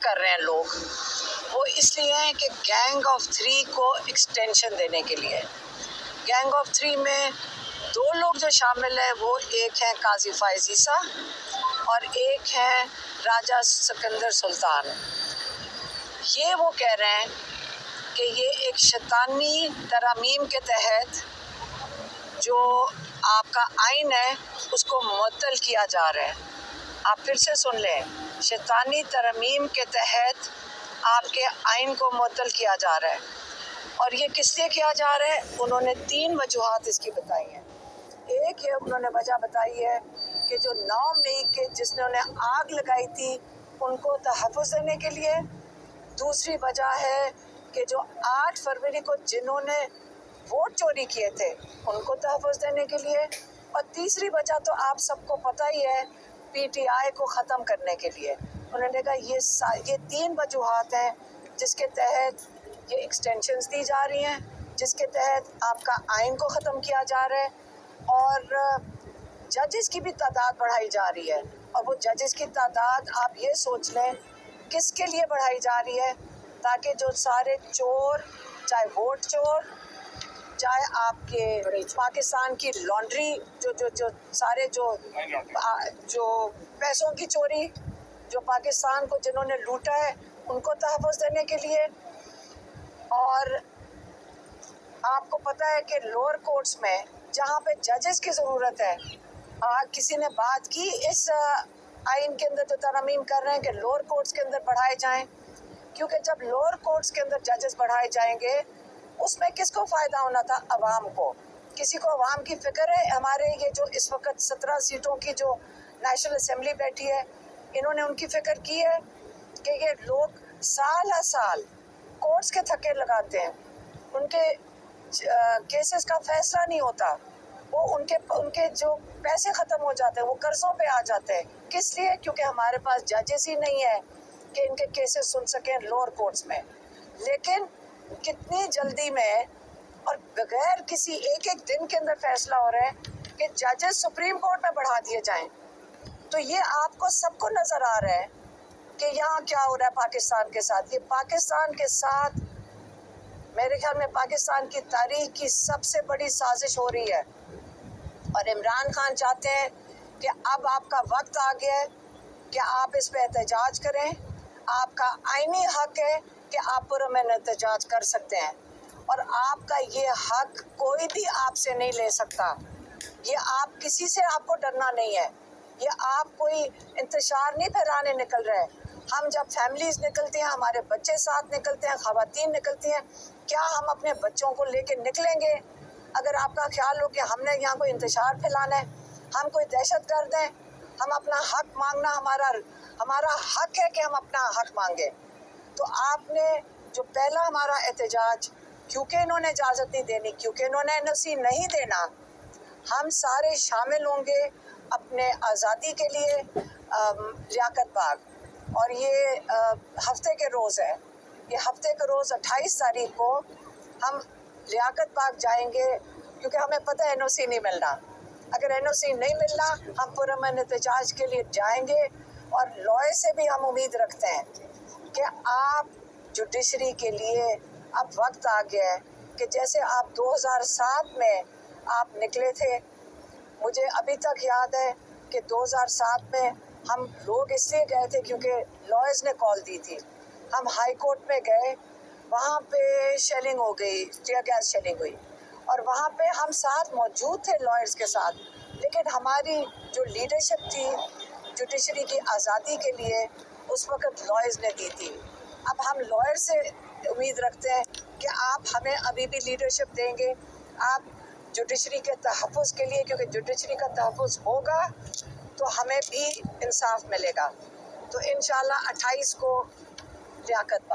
कर रहे हैं लोग, वो इसलिए हैं कि गैंग ऑफ 3 को एक्सटेंशन देने के लिए। गैंग ऑफ 3 में 2 लोग जो शामिल हैं, वो एक हैं काजी फायज ईसा और एक हैं राजा सिकंदर सुल्तान। ये वो कह रहे हैं कि ये एक शैतानी तरमीम के तहत जो आपका आइन है उसको मुअत्तल किया जा रहा है। आप फिर से सुन लें, शैतानी तरमीम के तहत आपके आइन को मुअत्तल किया जा रहा है। और ये किस लिए किया जा रहा है? उन्होंने 3 वजूहात इसकी बताई हैं। एक है, उन्होंने वजह बताई है कि जो 9 मई के जिन्होंने आग लगाई थी उनको तहफ़्फ़ुज़ देने के लिए। दूसरी वजह है कि जो 8 फरवरी को जिन्होंने वोट चोरी किए थे उनको तहफ़्फ़ुज़ देने के लिए। और तीसरी वजह तो आप सबको पता ही है, PTI को ख़त्म करने के लिए। उन्होंने कहा ये 3 वजूहात हैं जिसके तहत ये एक्सटेंशंस दी जा रही हैं, जिसके तहत आपका आइन को ख़त्म किया जा रहा है और जजेस की भी तादाद बढ़ाई जा रही है। और वो जजेस की तादाद आप ये सोच लें किसके लिए बढ़ाई जा रही है, ताकि जो सारे चोर, चाहे वोट चोर, चाहे आपके पाकिस्तान की लॉन्ड्री, जो सारे जो पैसों की चोरी, जो पाकिस्तान को जिन्होंने लूटा है उनको तहफ़्फ़ुज़ देने के लिए। और आपको पता है कि लोअर कोर्ट्स में जहाँ पे जजेस की ज़रूरत है, किसी ने बात की इस आइन के अंदर जो तरमीम कर रहे हैं कि लोअर कोर्ट्स के अंदर बढ़ाए जाएं, क्योंकि जब लोअर कोर्ट्स के अंदर जजेस बढ़ाए जाएंगे उसमें किसको फ़ायदा होना था? अवाम को। किसी को अवाम की फ़िक्र है? हमारे ये जो इस वक्त 17 सीटों की जो नेशनल असम्बली बैठी है, इन्होंने उनकी फ़िक्र की है कि ये लोग साल हर साल कोर्ट्स के थक्के लगाते हैं, उनके केसेस का फ़ैसला नहीं होता, वो उनके जो पैसे ख़त्म हो जाते हैं, वो कर्ज़ों पे आ जाते हैं। किस लिए? क्योंकि हमारे पास जजेस ही नहीं है कि इनके केसेस सुन सकें लोअर कोर्ट्स में। लेकिन कितनी जल्दी में और बगैर किसी एक दिन के अंदर फैसला हो रहा है कि जजेस सुप्रीम कोर्ट में बढ़ा दिए जाएं। तो ये आपको सबको नज़र आ रहा है कि यहाँ क्या हो रहा है पाकिस्तान के साथ। ये पाकिस्तान के साथ मेरे ख्याल में पाकिस्तान की तारीख की सबसे बड़ी साजिश हो रही है। और इमरान खान चाहते हैं कि अब आपका वक्त आ गया है कि आप इस पर एहतजाज करें। आपका आईनी हक है कि आप पुरअमन एहतजाज कर सकते हैं और आपका ये हक कोई भी आपसे नहीं ले सकता। ये आप किसी से, आपको डरना नहीं है। ये आप कोई इंतशार नहीं फैलाने निकल रहे हैं। हम जब फैमिलीज निकलते हैं, हमारे बच्चे साथ निकलते हैं, ख़वातीन निकलती हैं, क्या हम अपने बच्चों को लेके निकलेंगे अगर आपका ख्याल हो कि हमने यहाँ कोई इंतशार फैलाना है, हम कोई दहशत गर्द हैं? हम अपना हक मांगना, हमारा हक है कि हम अपना हक मांगे। तो आपने जो पहला हमारा एहतजाज, क्योंकि इन्होंने इजाज़त नहीं देनी, क्योंकि इन्होंने NOC नहीं देना, हम सारे शामिल होंगे अपने आज़ादी के लिए लियाकत बाग। और ये हफ्ते के रोज़ है, ये हफ्ते के रोज़ 28 तारीख को हम लियाकत बाग जाएंगे, क्योंकि हमें पता है NOC नहीं मिलना। अगर NOC नहीं मिलना, हम पुरअमन एहतजाज के लिए जाएंगे। और लॉयर से भी हम उम्मीद रखते हैं कि आप जुडिशरी के लिए अब वक्त आ गया है कि जैसे आप 2007 में आप निकले थे। मुझे अभी तक याद है कि 2007 में हम लोग इसलिए गए थे क्योंकि लॉयर्स ने कॉल दी थी। हम हाई कोर्ट में गए, वहाँ पे शेलिंग हो गई, टीयर गैस शेलिंग हुई और वहाँ पे हम साथ मौजूद थे लॉयर्स के साथ। लेकिन हमारी जो लीडरशिप थी जुडिशरी की आज़ादी के लिए, उस वक्त लॉयर्स ने दी थी। अब हम लॉयर से उम्मीद रखते हैं कि आप हमें अभी भी लीडरशिप देंगे, आप जुडिशरी के तहफ़्फ़ुज़ के लिए, क्योंकि जुडिशरी का तहफ़्फ़ुज़ होगा तो हमें भी इंसाफ मिलेगा। तो इंशाल्लाह 28 को लियाकत बाग।